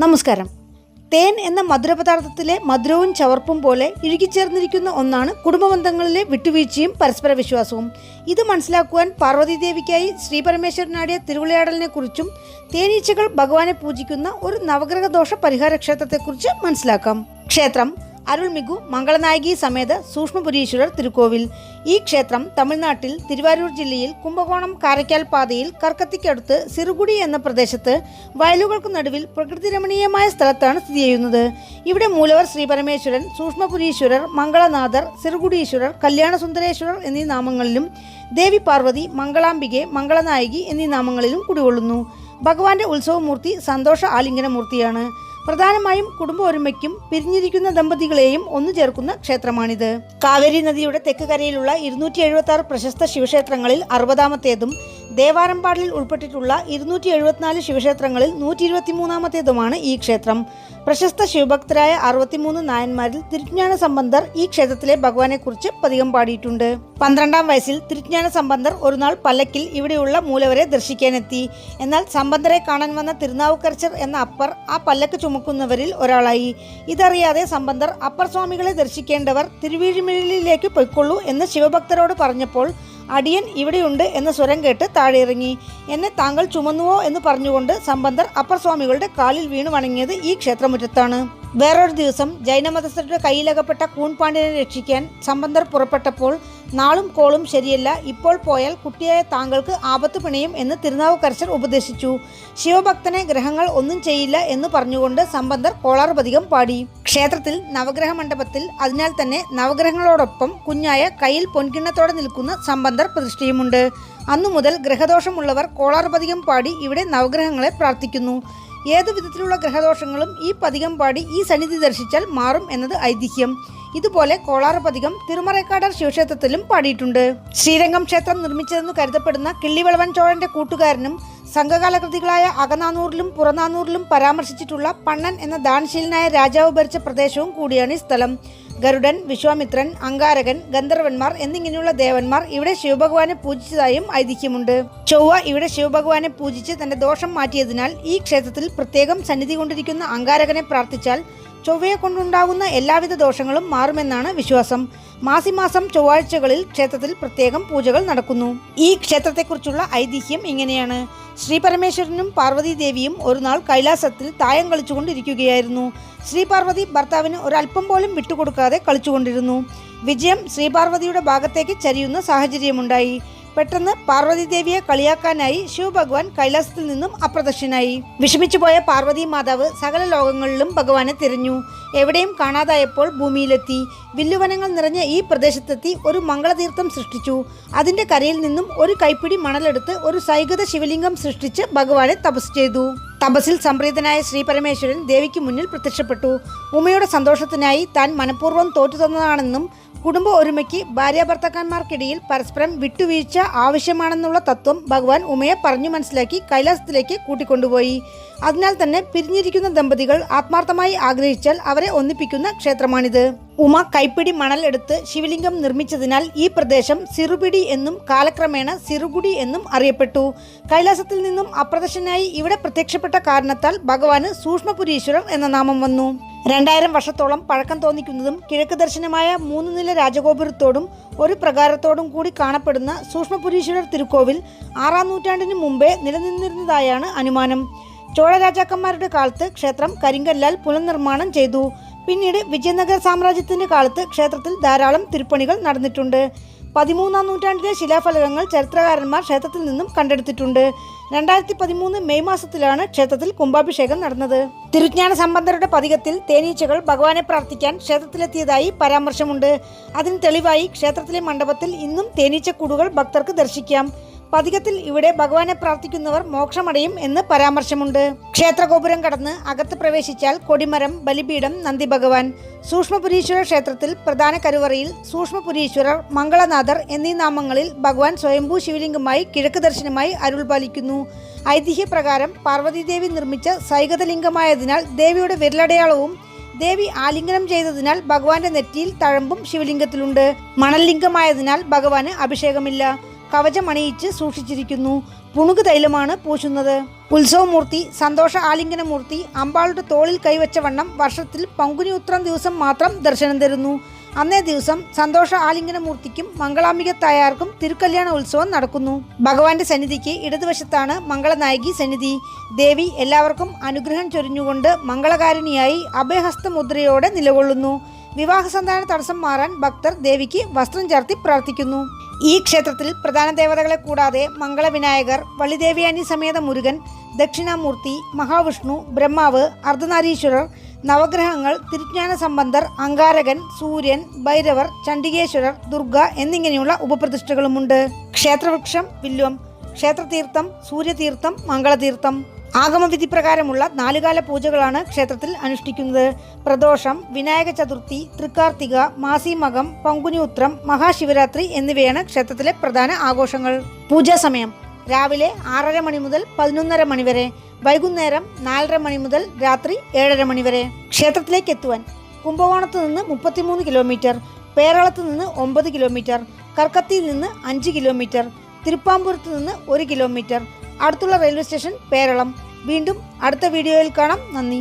നമസ്കാരം. തേൻ എന്ന മധുരപദാർത്ഥത്തിലെ മധുരവും ചവർപ്പും പോലെ ഇഴുകിച്ചേർന്നിരിക്കുന്ന ഒന്നാണ് കുടുംബബന്ധങ്ങളിലെ വിട്ടുവീഴ്ചയും പരസ്പര വിശ്വാസവും. ഇത് മനസ്സിലാക്കുവാൻ പാർവതീദേവിക്കായി ശ്രീപരമേശ്വരനാടിയ തിരുവിളയാടലിനെ കുറിച്ചും തേനീച്ചകൾ ഭഗവാനെ പൂജിക്കുന്ന ഒരു നവഗ്രഹ ദോഷ പരിഹാര ക്ഷേത്രത്തെക്കുറിച്ച് മനസ്സിലാക്കാം. ക്ഷേത്രം അരുൾമിகு മംഗളനായകി സമേത സൂക്ഷ്മപുരീശ്വരർ തിരുക്കോവിൽ. ഈ ക്ഷേത്രം തമിഴ്നാട്ടിൽ തിരുവാരൂർ ജില്ലയിൽ കുംഭകോണം കാരയ്ക്കാൽ പാതയിൽ കർക്കത്തിക്കടുത്ത് സിറുകുടി എന്ന പ്രദേശത്ത് വയലുകൾക്ക് നടുവിൽ പ്രകൃതിരമണീയമായ സ്ഥലത്താണ് സ്ഥിതി ചെയ്യുന്നത്. ഇവിടെ മൂലവർ ശ്രീപരമേശ്വരൻ, സൂക്ഷ്മപുരീശ്വരർ, മംഗളനാഥർ, സിറുകുടീശ്വരർ, കല്യാണസുന്ദരേശ്വരർ എന്നീ നാമങ്ങളിലും ദേവി പാർവതി, മംഗളാംബികെ, മംഗളനായകി എന്നീ നാമങ്ങളിലും കുടികൊള്ളുന്നു. ഭഗവാന്റെ ഉത്സവമൂർത്തി സന്തോഷ ആലിംഗനമൂർത്തിയാണ്. പ്രധാനമായും കുടുംബ ഒരുമയ്ക്കും പിരിഞ്ഞിരിക്കുന്ന ദമ്പതികളെയും ഒന്നു ചേർക്കുന്ന ക്ഷേത്രമാണിത്. കാവേരി നദിയുടെ തെക്ക് കരയിലുള്ള 276 പ്രശസ്ത ശിവക്ഷേത്രങ്ങളിൽ 60ാമത്തേതും ദേവാരംപാടിൽ ഉൾപ്പെട്ടിട്ടുള്ള 274 ശിവക്ഷേത്രങ്ങളിൽ 123ാമത്തേതുമാണ് ഈ ക്ഷേത്രം. പ്രശസ്ത ശിവഭക്തരായ 63 നായന്മാരിൽ തിരുജ്ഞാന സംബന്ധർ ഈ ക്ഷേത്രത്തിലെ ഭഗവാനെക്കുറിച്ച് പതികം പാടിയിട്ടുണ്ട്. 12ാം വയസ്സിൽ തിരുജ്ഞാന സംബന്ധർ ഒരു നാൾ പല്ലക്കിൽ ഇവിടെയുള്ള മൂലവരെ ദർശിക്കാനെത്തി. എന്നാൽ സംബന്ധരെ കാണാൻ വന്ന തിരുനാവുക്കരച്ചർ എന്ന അപ്പർ ആ പല്ലക്ക് ചുമക്കുന്നവരിൽ ഒരാളായി. ഇതറിയാതെ സംബന്ധർ അപ്പർ സ്വാമികളെ ദർശിക്കേണ്ടവർ തിരുവീഴിമിഴിലേക്ക് പൊയ്ക്കൊള്ളൂ എന്ന് ശിവഭക്തരോട് പറഞ്ഞപ്പോൾ അടിയൻ ഇവിടെയുണ്ട് എന്ന സ്വരം കേട്ട് താഴെയിറങ്ങി. എന്നെ താങ്കൾ ചുമന്നുവോ എന്ന് പറഞ്ഞുകൊണ്ട് സംബന്ധർ അപ്പർ സ്വാമികളുടെ കാലിൽ വീണു വണങ്ങിയത് ഈ ക്ഷേത്രമുറ്റത്താണ്. വേറൊരു ദിവസം ജൈനമതസ്ഥരുടെ കയ്യിലകപ്പെട്ട കൂൺപാണ്ഡ്യനെ രക്ഷിക്കാൻ സംബന്ധർ പുറപ്പെട്ടപ്പോൾ നാളും കോളും ശരിയല്ല, ഇപ്പോൾ പോയാൽ കുട്ടിയായ താങ്കൾക്ക് ആപത്ത് പിണയും എന്ന് തിരുനാവുക്കരച്ചർ ഉപദേശിച്ചു. ശിവഭക്തനെ ഗ്രഹങ്ങൾ ഒന്നും ചെയ്യില്ല എന്ന് പറഞ്ഞുകൊണ്ട് സംബന്ധർ കോളാർപതികം പാടി. ക്ഷേത്രത്തിൽ നവഗ്രഹ മണ്ഡപത്തിൽ അതിനാൽ തന്നെ നവഗ്രഹങ്ങളോടൊപ്പം കുഞ്ഞായ കയ്യിൽ പൊൻകിണ്ണത്തോടെ നിൽക്കുന്ന സംബന്ധർ പ്രതിഷ്ഠയുമുണ്ട്. അന്നു മുതൽ ഗ്രഹദോഷമുള്ളവർ കോളാർപതികം പാടി ഇവിടെ നവഗ്രഹങ്ങളെ പ്രാർത്ഥിക്കുന്നു. ഏതു വിധത്തിലുള്ള ഗ്രഹദോഷങ്ങളും ഈ പതികം പാടി ഈ സന്നിധി ദർശിച്ചാൽ മാറും എന്നത് ഐതിഹ്യം. ഇതുപോലെ കോളാർപതികം തിരുമറൈക്കാടർ ശിവക്ഷേത്രത്തിലും പാടിയിട്ടുണ്ട്. ശ്രീരംഗം ക്ഷേത്രം നിർമ്മിച്ചതെന്ന് കരുതപ്പെടുന്ന കിള്ളിവളവൻ ചോഴന്റെ കൂട്ടുകാരനും സംഘകാല കൃതികളായ അകനാനൂറിലും പുറനാനൂറിലും പരാമർശിച്ചിട്ടുള്ള പണ്ണൻ എന്ന ദാനശീലനായ രാജാവ് ഭരിച്ച പ്രദേശവും കൂടിയാണ് ഈ സ്ഥലം. ഗരുഡൻ, വിശ്വാമിത്രൻ, അങ്കാരകൻ, ഗന്ധർവന്മാർ എന്നിങ്ങനെയുള്ള ദേവന്മാർ ഇവിടെ ശിവഭഗവാനെ പൂജിച്ചതായും ഐതിഹ്യമുണ്ട്. ചൊവ്വ ഇവിടെ ശിവഭഗവാനെ പൂജിച്ച് തന്റെ ദോഷം മാറ്റിയതിനാൽ ഈ ക്ഷേത്രത്തിൽ പ്രത്യേകം സന്നിധി കൊണ്ടിരിക്കുന്ന അങ്കാരകനെ പ്രാർത്ഥിച്ചാൽ ചൊവ്വയെ കൊണ്ടുണ്ടാകുന്ന എല്ലാവിധ ദോഷങ്ങളും മാറുമെന്നാണ് വിശ്വാസം. മാസിമാസം ചൊവ്വാഴ്ചകളിൽ ക്ഷേത്രത്തിൽ പ്രത്യേകം പൂജകൾ നടക്കുന്നു. ഈ ക്ഷേത്രത്തെക്കുറിച്ചുള്ള ഐതിഹ്യം ഇങ്ങനെയാണ്. ശ്രീപരമേശ്വരനും പാർവതീദേവിയും ഒരു നാൾ കൈലാസത്തിൽ തായം കളിച്ചുകൊണ്ടിരിക്കുകയായിരുന്നു. ശ്രീപാർവതി ഭർത്താവിന് ഒരല്പം പോലും വിട്ടുകൊടുക്കാതെ കളിച്ചുകൊണ്ടിരുന്നു. വിജയം ശ്രീപാർവതിയുടെ ഭാഗത്തേക്ക് ചരിയുന്ന സാഹചര്യമുണ്ടായി. പെട്ടെന്ന് പാർവതീദേവിയെ കളിയാക്കാനായി ശിവഭഗവാൻ കൈലാസത്തിൽ നിന്നും അപ്രത്യക്ഷനായി. വിഷമിച്ചുപോയ പാർവതി മാതാവ് സകല ലോകങ്ങളിലും ഭഗവാനെ തിരഞ്ഞു. എവിടെയും കാണാതായപ്പോൾ ഭൂമിയിലെത്തി. വില്ലുവനങ്ങൾ നിറഞ്ഞ ഈ പ്രദേശത്തെത്തി ഒരു മംഗളതീർത്ഥം സൃഷ്ടിച്ചു. അതിന്റെ കരയിൽ നിന്നും ഒരു കൈപ്പിടി മണലെടുത്ത് ഒരു സൈകത ശിവലിംഗം സൃഷ്ടിച്ച് ഭഗവാനെ തപസ് ചെയ്തു. തപസ്സിൽ സംപ്രീതനായ ശ്രീപരമേശ്വരൻ ദേവിക്ക് മുന്നിൽ പ്രത്യക്ഷപ്പെട്ടു. ഉമയുടെ സന്തോഷത്തിനായി താൻ മനഃപൂർവ്വം തോറ്റു തന്നതാണെന്നും കുടുംബ ഒരുമയ്ക്ക് ഭാര്യാഭർത്താക്കന്മാർക്കിടയിൽ പരസ്പരം വിട്ടുവീഴ്ച ആവശ്യമാണെന്നുള്ള തത്വം ഭഗവാൻ ഉമയെ പറഞ്ഞു മനസ്സിലാക്കി കൈലാസത്തിലേക്ക് കൂട്ടിക്കൊണ്ടുപോയി. അതിനാൽ തന്നെ പിരിഞ്ഞിരിക്കുന്ന ദമ്പതികൾ ആത്മാർത്ഥമായി ആഗ്രഹിച്ചാൽ അവരെ ഒന്നിപ്പിക്കുന്ന ക്ഷേത്രമാണിത്. ഉമ കൈപ്പിടി മണൽ എടുത്ത് ശിവലിംഗം നിർമ്മിച്ചതിനാൽ ഈ പ്രദേശം സിറുപിടി എന്നും കാലക്രമേണ സിറുകുടി എന്നും അറിയപ്പെട്ടു. കൈലാസത്തിൽ നിന്നും അപ്രത്യക്ഷനായി ഇവിടെ പ്രത്യക്ഷപ്പെട്ട കാരണത്താൽ ഭഗവാന് സൂക്ഷ്മപുരീശ്വരർ എന്ന നാമം വന്നു. 2000 വർഷത്തോളം പഴക്കം തോന്നിക്കുന്നതും കിഴക്ക് ദർശനമായ 3 നില രാജഗോപുരത്തോടും ഒരു പ്രകാരത്തോടും കൂടി കാണപ്പെടുന്ന സൂക്ഷ്മപുരീശ്വരർ തിരുക്കോവിൽ 6ാം നൂറ്റാണ്ടിന് മുമ്പേ നിലനിന്നിരുന്നതായാണ് അനുമാനം. ചോഴ രാജാക്കന്മാരുടെ കാലത്ത് ക്ഷേത്രം കരിങ്കല്ലാൽ പുനർനിർമ്മാണം ചെയ്തു. പിന്നീട് വിജയനഗര സാമ്രാജ്യത്തിന്റെ കാലത്ത് ക്ഷേത്രത്തിൽ ധാരാളം തിരുപ്പണികൾ നടന്നിട്ടുണ്ട്. 13ാം നൂറ്റാണ്ടിലെ ശിലാഫലകങ്ങൾ ചരിത്രകാരന്മാർ ക്ഷേത്രത്തിൽ നിന്നും കണ്ടെടുത്തിട്ടുണ്ട്. 2013 മെയ് മാസത്തിലാണ് ക്ഷേത്രത്തിൽ കുംഭാഭിഷേകം നടന്നത്. തിരുജ്ഞാന സംബന്ധരുടെ പതികത്തിൽ തേനീച്ചകൾ ഭഗവാനെ പ്രാർത്ഥിക്കാൻ ക്ഷേത്രത്തിലെത്തിയതായി പരാമർശമുണ്ട്. അതിന് തെളിവായി ക്ഷേത്രത്തിലെ മണ്ഡപത്തിൽ ഇന്നും തേനീച്ചക്കൂടുകൾ ഭക്തർക്ക് ദർശിക്കാം. പതികത്തിൽ ഇവിടെ ഭഗവാനെ പ്രാർത്ഥിക്കുന്നവർ മോക്ഷമടയും എന്ന് പരാമർശമുണ്ട്. ക്ഷേത്രഗോപുരം കടന്ന് അകത്ത് പ്രവേശിച്ചാൽ കൊടിമരം, ബലിപീഠം, നന്ദി ഭഗവാൻ. സൂക്ഷ്മപുരീശ്വര ക്ഷേത്രത്തിൽ പ്രധാന കരുവറയിൽ സൂക്ഷ്മപുരീശ്വരർ, മംഗളനാഥർ എന്നീ നാമങ്ങളിൽ ഭഗവാൻ സ്വയംഭൂ ശിവലിംഗമായി കിഴക്ക് ദർശനമായി അരുൾ പാലിക്കുന്നു. ഐതിഹ്യപ്രകാരം പാർവതീദേവി നിർമ്മിച്ച സൈകതലിംഗമായതിനാൽ ദേവിയുടെ വിരലടയാളവും ദേവി ആലിംഗനം ചെയ്തതിനാൽ ഭഗവാന്റെ നെറ്റിയിൽ തഴമ്പും ശിവലിംഗത്തിലുണ്ട്. മണൽ ലിംഗമായതിനാൽ ഭഗവാന് അഭിഷേകമില്ല. കവചമണിയിച്ച് സൂക്ഷിച്ചിരിക്കുന്നു. പുണുക് തൈലമാണ് പൂശുന്നത്. ഉത്സവമൂർത്തി, സന്തോഷ ആലിംഗനമൂർത്തി അമ്പാളുടെ തോളിൽ കൈവച്ച വണ്ണം വർഷത്തിൽ പങ്കുനി ഉത്രം ദിവസം മാത്രം ദർശനം തരുന്നു. അന്നേ ദിവസം സന്തോഷ ആലിംഗനമൂർത്തിക്കും മംഗളാംബിക തായാർക്കും തിരുക്കല്യാണ ഉത്സവം നടക്കുന്നു. ഭഗവാന്റെ സന്നിധിക്ക് ഇടതുവശത്താണ് മംഗളനായകി സന്നിധി. ദേവി എല്ലാവർക്കും അനുഗ്രഹം ചൊരിഞ്ഞുകൊണ്ട് മംഗളകാരിണിയായി അഭയഹസ്ത മുദ്രയോടെ നിലകൊള്ളുന്നു. വിവാഹസന്താന തടസ്സം മാറാൻ ഭക്തർ ദേവിക്ക് വസ്ത്രം ചാർത്തി പ്രാർത്ഥിക്കുന്നു. ഈ ക്ഷേത്രത്തിൽ പ്രധാന ദേവതകളെ കൂടാതെ മംഗളവിനായകർ, വള്ളിദേവയാനി സമേത മുരുകൻ, ദക്ഷിണാമൂർത്തി, മഹാവിഷ്ണു, ബ്രഹ്മാവ്, അർദ്ധനാരീശ്വരർ, നവഗ്രഹങ്ങൾ, തിരുജ്ഞാന സംബന്ധർ, അങ്കാരകൻ, സൂര്യൻ, ഭൈരവർ, ചണ്ഡികേശ്വരർ, ദുർഗ എന്നിങ്ങനെയുള്ള ഉപപ്രതിഷ്ഠകളുമുണ്ട്. ക്ഷേത്രവൃക്ഷം വില്വം. ക്ഷേത്രതീർത്ഥം സൂര്യതീർത്ഥം, മംഗളതീർത്ഥം. ആഗമവിധി പ്രകാരമുള്ള 4 കാല പൂജകളാണ് ക്ഷേത്രത്തിൽ അനുഷ്ഠിക്കുന്നത്. പ്രദോഷം, വിനായക ചതുർത്ഥി, തൃക്കാർത്തിക, മാസിമകം, പങ്കുനി ഉത്രം, മഹാശിവരാത്രി എന്നിവയാണ് ക്ഷേത്രത്തിലെ പ്രധാന ആഘോഷങ്ങൾ. പൂജാ സമയം രാവിലെ 6:30 മണി മുതൽ 11:30 മണി വരെ, വൈകുന്നേരം 4:30 മണി മുതൽ രാത്രി 7:30 മണി വരെ. ക്ഷേത്രത്തിലേക്ക് എത്തുവാൻ കുംഭകോണത്ത് നിന്ന് 33 കിലോമീറ്റർ, പേരളത്ത് നിന്ന് 9 കിലോമീറ്റർ, കർക്കത്തിയിൽ നിന്ന് 5 കിലോമീറ്റർ, തിരുപ്പാമ്പൂരത്ത് നിന്ന് 1 കിലോമീറ്റർ. അടുത്തുള്ള റെയിൽവേ സ്റ്റേഷൻ പേരളം. വീണ്ടും അടുത്ത വീഡിയോയിൽ കാണാം. നന്ദി.